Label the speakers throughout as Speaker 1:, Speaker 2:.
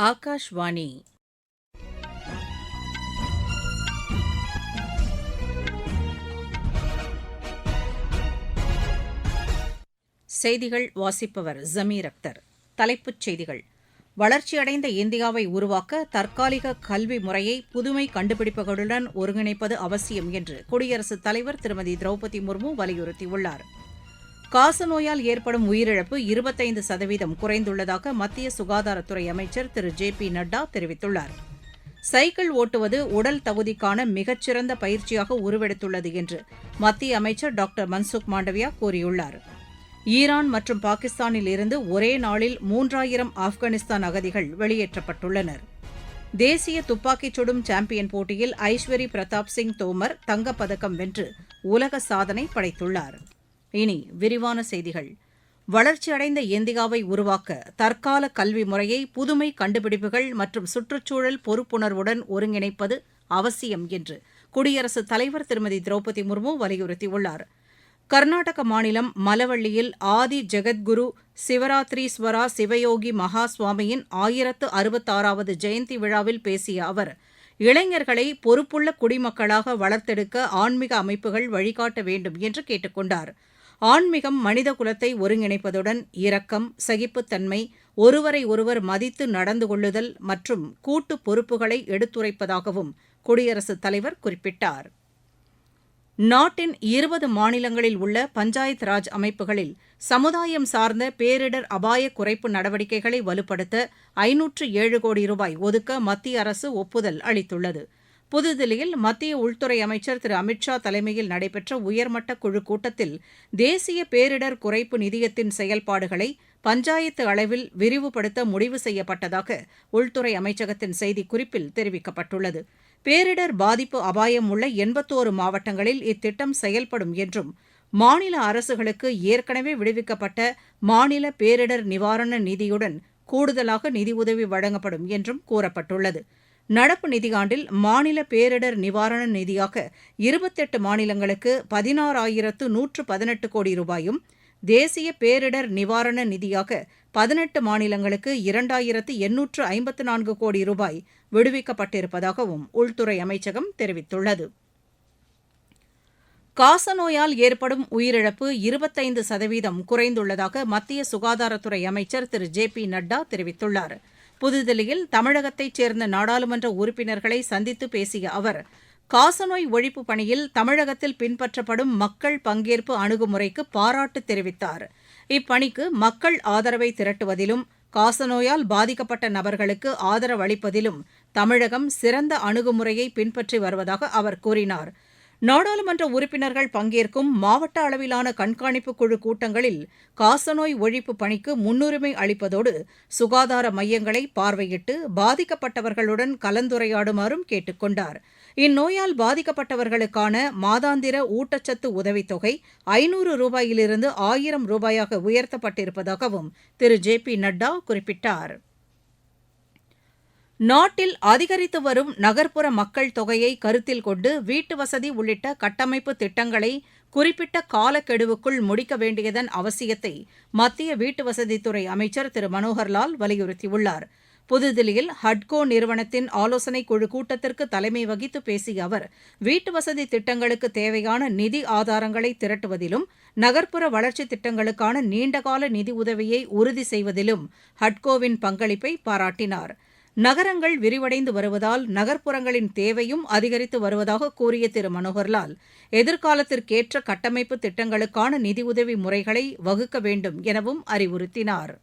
Speaker 1: ஆகாஷ்வாணி. செய்திகள் வாசிப்பவர் ஜமீர் அக்தர். தலைப்புச் செய்திகள்: வளர்ச்சியடைந்த இந்தியாவை உருவாக்க தற்காலிக கல்வி முறையை புதுமை கண்டுபிடிப்புகளுடன் ஒருங்கிணைப்பது அவசியம் என்று குடியரசுத் தலைவர் திருமதி திரௌபதி முர்மு வலியுறுத்தியுள்ளார். காசநோயால் ஏற்படும் உயிரிழப்பு 25% குறைந்துள்ளதாக மத்திய சுகாதாரத்துறை அமைச்சர் திரு ஜே பி நட்டா தெரிவித்துள்ளார். சைக்கிள் ஓட்டுவது உடல் தகுதிக்கான மிகச்சிறந்த பயிற்சியாக உருவெடுத்துள்ளது என்று மத்திய அமைச்சர் டாக்டர் மன்சுக் மாண்டவியா கூறியுள்ளார். ஈரான் மற்றும் பாகிஸ்தானில் இருந்து ஒரே நாளில் 3000 ஆப்கானிஸ்தான் அகதிகள் வெளியேற்றப்பட்டுள்ளனர். தேசிய துப்பாக்கிச் சுடும் சாம்பியன் போட்டியில் ஐஸ்வரி பிரதாப் சிங் தோமர் தங்கப்பதக்கம் வென்று உலக சாதனை படைத்துள்ளார். இனி விரிவான செய்திகள். வளர்ச்சியடைந்த இந்தியாவை உருவாக்க தற்கால கல்வி முறையை புதுமை கண்டுபிடிப்புகள் மற்றும் சுற்றுச்சூழல் பொறுப்புணர்வுடன் ஒருங்கிணைப்பது அவசியம் என்று குடியரசுத் தலைவர் திருமதி திரௌபதி முர்மு வலியுறுத்தியுள்ளார். கர்நாடக மாநிலம் மலவள்ளியில் ஆதி ஜெகத்குரு சிவராத்திரீஸ்வரா சிவயோகி மகா சுவாமியின் 1066வது ஜெயந்தி விழாவில் பேசிய அவர், இளைஞர்களை பொறுப்புள்ள குடிமக்களாக வளர்த்தெடுக்க ஆன்மீக அமைப்புகள் வழிகாட்ட வேண்டும் என்று கேட்டுக் கொண்டார். ஆன்மீகம் மனித குலத்தை ஒருங்கிணைப்பதுடன் இரக்கம், சகிப்புத்தன்மை, ஒருவரை ஒருவர் மதித்து நடந்து கொள்ளுதல் மற்றும் கூட்டு பொறுப்புகளை எடுத்துரைப்பதாகவும் குடியரசுத் தலைவர் குறிப்பிட்டார். நாட்டின் 20 மாநிலங்களில் உள்ள பஞ்சாயத் ராஜ் அமைப்புகளில் சமுதாயம் சார்ந்த பேரிடர் அபாய குறைப்பு நடவடிக்கைகளை வலுப்படுத்த 507 கோடி ரூபாய் ஒதுக்க மத்திய அரசு ஒப்புதல் அளித்துள்ளது. புதுதில்லியில் மத்திய உள்துறை அமைச்சர் திரு அமித் ஷா தலைமையில் நடைபெற்ற உயர்மட்ட குழு கூட்டத்தில் தேசிய பேரிடர் குறைப்பு நிதியத்தின் செயல்பாடுகளை பஞ்சாயத்து அளவில் விரிவுபடுத்த முடிவு செய்யப்பட்டதாக உள்துறை அமைச்சகத்தின் செய்திக்குறிப்பில் தெரிவிக்கப்பட்டுள்ளது. பேரிடர் பாதிப்பு அபாயம் உள்ள 81 மாவட்டங்களில் இத்திட்டம் செயல்படும் என்றும் மாநில அரசுகளுக்கு ஏற்கனவே விடுவிக்கப்பட்ட மாநில பேரிடர் நிவாரண நிதியுடன் கூடுதலாக நிதியுதவி வழங்கப்படும் என்றும் கூறப்பட்டுள்ளது. நடப்பு நிதியாண்டில் மாநில பேரிடர் நிவாரண நிதியாக 28 மாநிலங்களுக்கு 16,118 கோடி ரூபாயும், தேசிய பேரிடர் நிவாரண நிதியாக 18 மாநிலங்களுக்கு 2,854 கோடி ரூபாய் விடுவிக்கப்பட்டிருப்பதாகவும் உள்துறை அமைச்சகம் தெரிவித்துள்ளது. காசநோயால் ஏற்படும் உயிரிழப்பு 25% குறைந்துள்ளதாக மத்திய சுகாதாரத்துறை அமைச்சர் திரு ஜே பி நட்டா தெரிவித்துள்ளார். புதுதில்லியில் தமிழகத்தைச் சேர்ந்த நாடாளுமன்ற உறுப்பினர்களை சந்தித்து பேசிய அவர், காசநோய் ஒழிப்பு பணியில் தமிழகத்தில் பின்பற்றப்படும் மக்கள் பங்கேற்பு அணுகுமுறைக்கு பாராட்டு தெரிவித்தார். இப்பணிக்கு மக்கள் ஆதரவை திரட்டுவதிலும் காசநோயால் பாதிக்கப்பட்ட நபர்களுக்கு ஆதரவளிப்பதிலும் தமிழகம் சிறந்த அணுகுமுறையை பின்பற்றி வருவதாக அவர் கூறினார். நாடாளுமன்ற உறுப்பினர்கள் பங்கேற்கும் மாவட்ட அளவிலான கண்காணிப்பு குழு கூட்டங்களில் காசநோய் ஒழிப்பு பணிக்கு முன்னுரிமை அளிப்பதோடு சுகாதார மையங்களை பார்வையிட்டு பாதிக்கப்பட்டவர்களுடன் கலந்துரையாடுமாறும் கேட்டுக் கொண்டார். இந்நோயால் பாதிக்கப்பட்டவர்களுக்கான மாதாந்திர ஊட்டச்சத்து உதவித்தொகை 500 ரூபாயிலிருந்து 1000 ரூபாயாக உயர்த்தப்பட்டிருப்பதாகவும் திரு ஜே பி நட்டா குறிப்பிட்டார். நாட்டில் அதிகரித்து வரும் நகர்ப்புற மக்கள் தொகையை கருத்தில் கொண்டு வீட்டு வசதி உள்ளிட்ட கட்டமைப்பு திட்டங்களை குறிப்பிட்ட காலக்கெடுவுக்குள் முடிக்க வேண்டியதன் அவசியத்தை மத்திய வீட்டுவசதித்துறை அமைச்சர் திரு மனோகர்லால் வலியுறுத்தியுள்ளார். புதுதில்லியில் ஹட்கோ நிறுவனத்தின் ஆலோசனைக் குழு கூட்டத்திற்கு தலைமை வகித்து பேசிய அவர், வீட்டுவசதி திட்டங்களுக்கு தேவையான நிதி ஆதாரங்களை திரட்டுவதிலும் நகர்ப்புற வளர்ச்சித் திட்டங்களுக்கான நீண்டகால நிதி உதவியை உறுதி செய்வதிலும் ஹட்கோவின் பங்களிப்பை பாராட்டினார். நகரங்கள் விரிவடைந்து வருவதால் நகர்ப்புறங்களின் தேவையும் அதிகரித்து வருவதாக கூறிய திரு மனோகர்லால், எதிர்காலத்திற்கேற்ற கட்டமைப்பு திட்டங்களுக்கான நிதியுதவி முறைகளை வகுக்க வேண்டும் எனவும் அறிவுறுத்தினார்.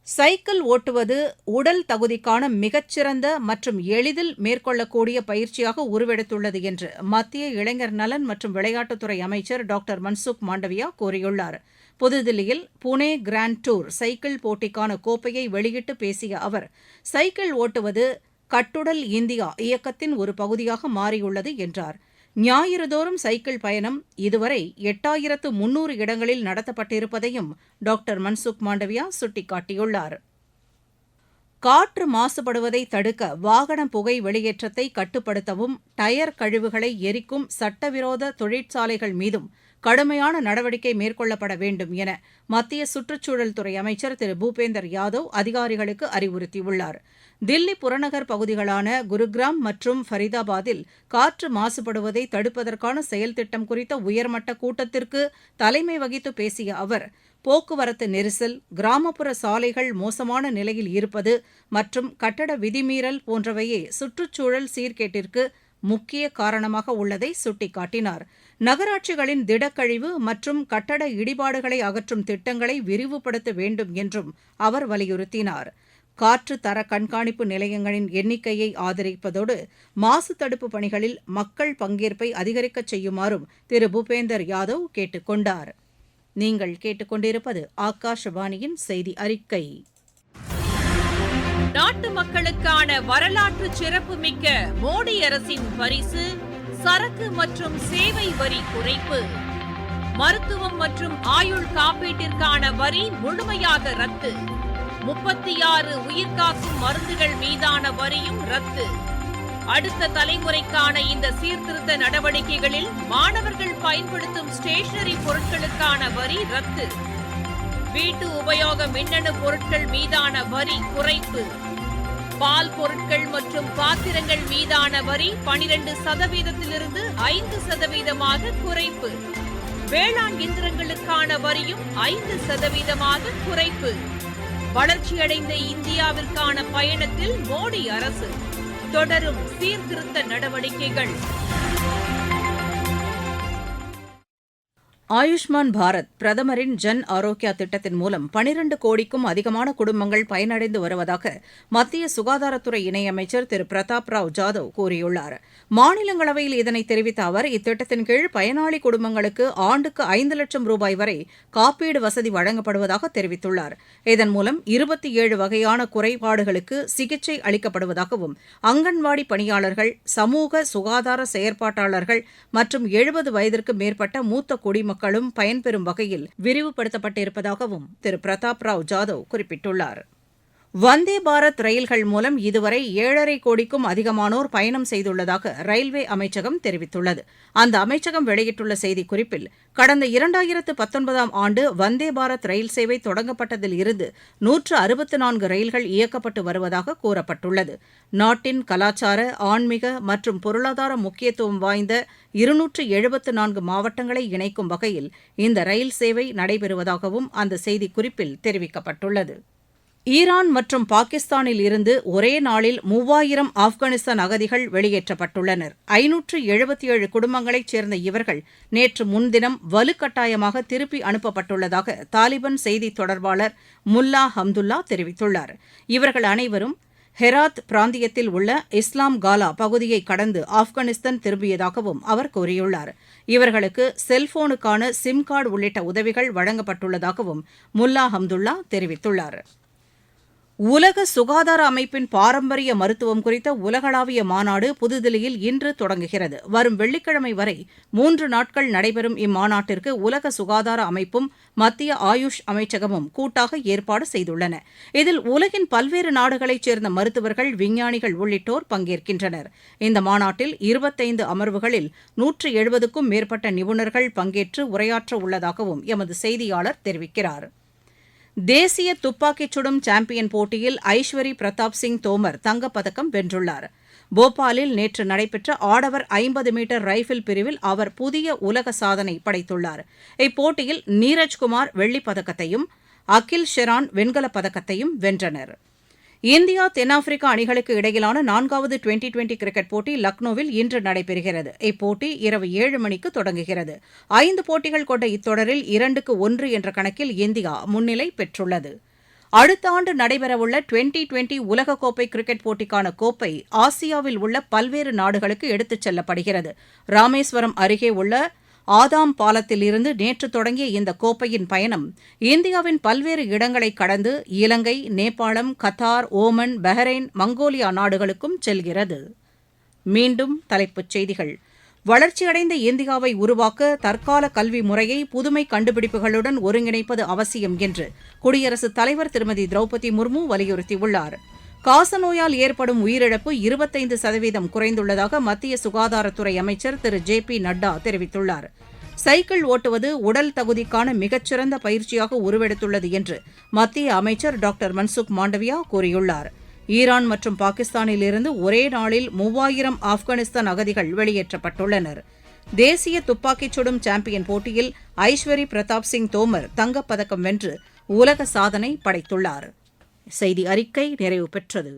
Speaker 1: சைக்கிள் ஓட்டுவது உடல் தகுதிக்கான மிகச்சிறந்த மற்றும் எளிதில் மேற்கொள்ளக்கூடிய பயிற்சியாக உருவெடுத்துள்ளது என்று மத்திய இளைஞர் நலன் மற்றும் விளையாட்டுத்துறை அமைச்சர் டாக்டர் மன்சுக் மாண்டவியா கூறியுள்ளார். புதுதில்லியில் புனே கிராண்ட் டூர் சைக்கிள் போட்டிக்கான கோப்பையை வெளியிட்டு பேசிய அவர், சைக்கிள் ஓட்டுவது கட்டுடல் இந்தியா இயக்கத்தின் ஒரு பகுதியாக மாறியுள்ளது என்றார். ஞாயிறுதோறும் சைக்கிள் பயணம் இதுவரை 8300 இடங்களில் நடத்தப்பட்டிருப்பதையும் டாக்டர் மன்சுக் மாண்டவியா சுட்டிக்காட்டியுள்ளார். காற்று மாசுபடுவதை தடுக்க வாகன புகை வெளியேற்றத்தை கட்டுப்படுத்தவும் டயர் கழிவுகளை எரிக்கும் சட்டவிரோத தொழிற்சாலைகள் மீதும் கடுமையான நடவடிக்கை மேற்கொள்ளப்பட வேண்டும் என மத்திய சுற்றுச்சூழல் துறை அமைச்சர் திரு பூபேந்தர் யாதவ் அதிகாரிகளுக்கு அறிவுறுத்தியுள்ளார். தில்லி புறநகர் பகுதிகளான குருகிராம் மற்றும் ஃபரிதாபாத்தில் காற்று மாசுபடுவதை தடுப்பதற்கான செயல் திட்டம் குறித்த உயர்மட்ட கூட்டத்திற்கு தலைமை வகித்து பேசிய அவர், போக்குவரத்து நெரிசல், கிராமப்புற சாலைகள் மோசமான நிலையில் இருப்பது மற்றும் கட்டட விதிமீறல் போன்றவையே சுற்றுச்சூழல் சீர்கேட்டிற்கு முக்கிய காரணமாக உள்ளதை சுட்டிக்காட்டினார். நகராட்சிகளின் திடக்கழிவு மற்றும் கட்டட இடிபாடுகளை அகற்றும் திட்டங்களை விரிவுபடுத்த வேண்டும் என்றும் அவர் வலியுறுத்தினார். காற்று தர கண்காணிப்பு நிலையங்களின் எண்ணிக்கையை ஆதரிப்பதோடு மாசு தடுப்பு பணிகளில் மக்கள் பங்கேற்பை அதிகரிக்கச் செய்யுமாறும் திரு பூபேந்தர் யாதவ் கேட்டுக் கொண்டார். நீங்கள் கேட்டுக்கொண்டிருப்பது ஆகாஷவாணியின் செய்தி அறிக்கை.
Speaker 2: நாட்டு மக்களுக்கான வரலாற்று சிறப்புமிக்க மோடி அரசின் பரிசு சரக்கு மற்றும் சேவை வரி குறைப்பு. மருத்துவம் மற்றும் ஆயுள் காப்பீட்டிற்கான வரி முழுமையாக ரத்து. 36 உயிர்காக்கும் மருந்துகள் மீதான வரியும் ரத்து. அடுத்த தலைமுறைக்கான இந்த சீர்திருத்த நடவடிக்கைகளில் மாணவர்கள் பயன்படுத்தும் ஸ்டேஷனரி பொருட்களுக்கான வரி ரத்து. வீட்டு உபயோக மின்னணு பொருட்கள் மீதான வரி குறைப்பு. பால் பொருட்கள் மற்றும் பாத்திரங்கள் மீதான வரி 12%-இலிருந்து 5% குறைப்பு. வேளாண் இயந்திரங்களுக்கான வரியும் 5% குறைப்பு. வளர்ச்சியடைந்த இந்தியாவிற்கான பயணத்தில் மோடி அரசு தொடரும் சீர்திருத்த நடவடிக்கைகள்.
Speaker 1: ஆயுஷ்மான் பாரத் பிரதமரின் ஜன் ஆரோக்யா திட்டத்தின் மூலம் 12 கோடிக்கும் அதிகமான குடும்பங்கள் பயனடைந்து வருவதாக மத்திய சுகாதாரத்துறை இணையமைச்சர் திரு பிரதாப் ராவ் ஜாதவ் கூறியுள்ளார். மாநிலங்களவையில் இதனை தெரிவித்த அவர், இத்திட்டத்தின் கீழ் பயனாளி குடும்பங்களுக்கு ஆண்டுக்கு 5 லட்சம் ரூபாய் வரை காப்பீடு வசதி வழங்கப்படுவதாக தெரிவித்துள்ளார். இதன் மூலம் 27 வகையான குறைபாடுகளுக்கு சிகிச்சை அளிக்கப்படுவதாகவும் அங்கன்வாடி பணியாளர்கள், சமூக சுகாதார செயற்பாட்டாளர்கள் மற்றும் 70 வயதிற்கு மேற்பட்ட மூத்த குடிமக்கள் மக்களும் பயன்பெறும் வகையில் விரிவுபடுத்தப்பட்டிருப்பதாகவும் திரு பிரதாப் ராவ் ஜாதவ் குறிப்பிட்டுள்ளார். வந்தே பாரத் ரயில்கள் மூலம் இதுவரை 7.5 கோடிக்கும் அதிகமானோர் பயணம் செய்துள்ளதாக ரயில்வே அமைச்சகம் தெரிவித்துள்ளது. அந்த அமைச்சகம் வெளியிட்டுள்ள செய்திக்குறிப்பில், கடந்த 2019ஆம் ஆண்டு வந்தே பாரத் ரயில் சேவை தொடங்கப்பட்டதில் இருந்து 164 ரயில்கள் இயக்கப்பட்டு வருவதாக கூறப்பட்டுள்ளது. நாட்டின் கலாச்சார, ஆன்மீக மற்றும் பொருளாதார முக்கியத்துவம் வாய்ந்த 274 மாவட்டங்களை இணைக்கும் வகையில் இந்த ரயில் சேவை நடைபெறுவதாகவும் அந்த செய்திக்குறிப்பில் தெரிவிக்கப்பட்டுள்ளது. ஈரான் மற்றும் பாகிஸ்தானில் இருந்து ஒரே நாளில் 3000 ஆப்கானிஸ்தான் அகதிகள் வெளியேற்றப்பட்டுள்ளனர். 577 குடும்பங்களைச் சேர்ந்த இவர்கள் நேற்று முன்தினம் வலுக்கட்டாயமாக திருப்பி அனுப்பப்பட்டுள்ளதாக தாலிபான் செய்தித் தொடர்பாளர் முல்லா ஹம்துல்லா தெரிவித்துள்ளார். இவர்கள் அனைவரும் ஹெராத் பிராந்தியத்தில் உள்ள இஸ்லாம் காலா பகுதியை கடந்து ஆப்கானிஸ்தான் திரும்பியதாகவும் அவர் கூறியுள்ளார். இவர்களுக்கு செல்போனுக்கான சிம் கார்டு உள்ளிட்ட உதவிகள் வழங்கப்பட்டுள்ளதாகவும் முல்லா ஹம்துல்லா தெரிவித்துள்ளார். உலக சுகாதார அமைப்பின் பாரம்பரிய மருத்துவம் குறித்த உலகளாவிய மாநாடு புதுதில்லியில் இன்று தொடங்குகிறது. வரும் வெள்ளிக்கிழமை வரை 3 நாட்கள் நடைபெறும் இம்மாநாட்டிற்கு உலக சுகாதார அமைப்பும் மத்திய ஆயுஷ் அமைச்சகமும் கூட்டாக ஏற்பாடு செய்துள்ளன. இதில் உலகின் பல்வேறு நாடுகளைச் சேர்ந்த மருத்துவர்கள், விஞ்ஞானிகள் உள்ளிட்டோர் பங்கேற்கின்றனர். இந்த மாநாட்டில் 25 அமர்வுகளில் 170க்கும் மேற்பட்ட நிபுணர்கள் பங்கேற்று உரையாற்ற உள்ளதாகவும் எமது செய்தியாளர் தெரிவிக்கிறார். தேசிய துப்பாக்கிச் சுடும் சாம்பியன் போட்டியில் ஐஸ்வரி பிரதாப் சிங் தோமர் தங்கப்பதக்கம் வென்றுள்ளார். போபாலில் நேற்று நடைபெற்ற ஆடவர் 50 மீட்டர் ரைபிள் பிரிவில் அவர் புதிய உலக சாதனை படைத்துள்ளார். இப்போட்டியில் நீரஜ்குமார் வெள்ளிப் பதக்கத்தையும் அகில் ஷெரான் வெண்கலப் பதக்கத்தையும் வென்றனர். இந்தியா தென்னாப்பிரிக்கா அணிகளுக்கு இடையிலான 4வது டுவெண்டி கிரிக்கெட் போட்டி லக்னோவில் இன்று நடைபெறுகிறது. இப்போட்டி இரவு 7 மணிக்கு தொடங்குகிறது. 5 போட்டிகள் கொண்ட இத்தொடரில் 2-1 என்ற கணக்கில் இந்தியா முன்னிலை பெற்றுள்ளது. அடுத்த ஆண்டு நடைபெறவுள்ள டுவெண்டி உலகக்கோப்பை கிரிக்கெட் போட்டிக்கான கோப்பை ஆசியாவில் உள்ள பல்வேறு நாடுகளுக்கு எடுத்துச் செல்லப்படுகிறது. ராமேஸ்வரம் அருகே உள்ள ஆதாம் பாலத்தில் இருந்து நேற்று தொடங்கிய இந்த கோப்பையின் பயணம் இந்தியாவின் பல்வேறு இடங்களை கடந்து இலங்கை, நேபாளம், கத்தார், ஓமன், பஹ்ரைன், மங்கோலியா நாடுகளுக்கும் செல்கிறது. மீண்டும் தலைப்புச் செய்திகள். வளர்ச்சியடைந்த இந்தியாவை உருவாக்க தற்கால கல்வி முறையை புதுமை கண்டுபிடிப்புகளுடன் ஒருங்கிணைப்பது அவசியம் என்று குடியரசுத் தலைவர் திருமதி திரௌபதி முர்மு வலியுறுத்தியுள்ளார். காசநோயால் ஏற்படும் உயிரிழப்பு 25% குறைந்துள்ளதாக மத்திய சுகாதாரத்துறை அமைச்சர் திரு ஜே பி நட்டா தெரிவித்துள்ளார். சைக்கிள் ஓட்டுவது உடல் தகுதிக்கான மிகச்சிறந்த பயிற்சியாக உருவெடுத்துள்ளது என்று மத்திய அமைச்சர் டாக்டர் மன்சுக் மாண்டவியா கூறியுள்ளார். ஈரான் மற்றும் பாகிஸ்தானிலிருந்து ஒரே நாளில் 3000 ஆப்கானிஸ்தான் அகதிகள் வெளியேற்றப்பட்டுள்ளனர். தேசிய துப்பாக்கிச் சுடும் சாம்பியன் போட்டியில் ஐஸ்வரி பிரதாப் சிங் தோமர் தங்கப்பதக்கம் வென்று உலக சாதனை படைத்துள்ளார். செய்தி அறிக்கை நிறைவு பெற்றது.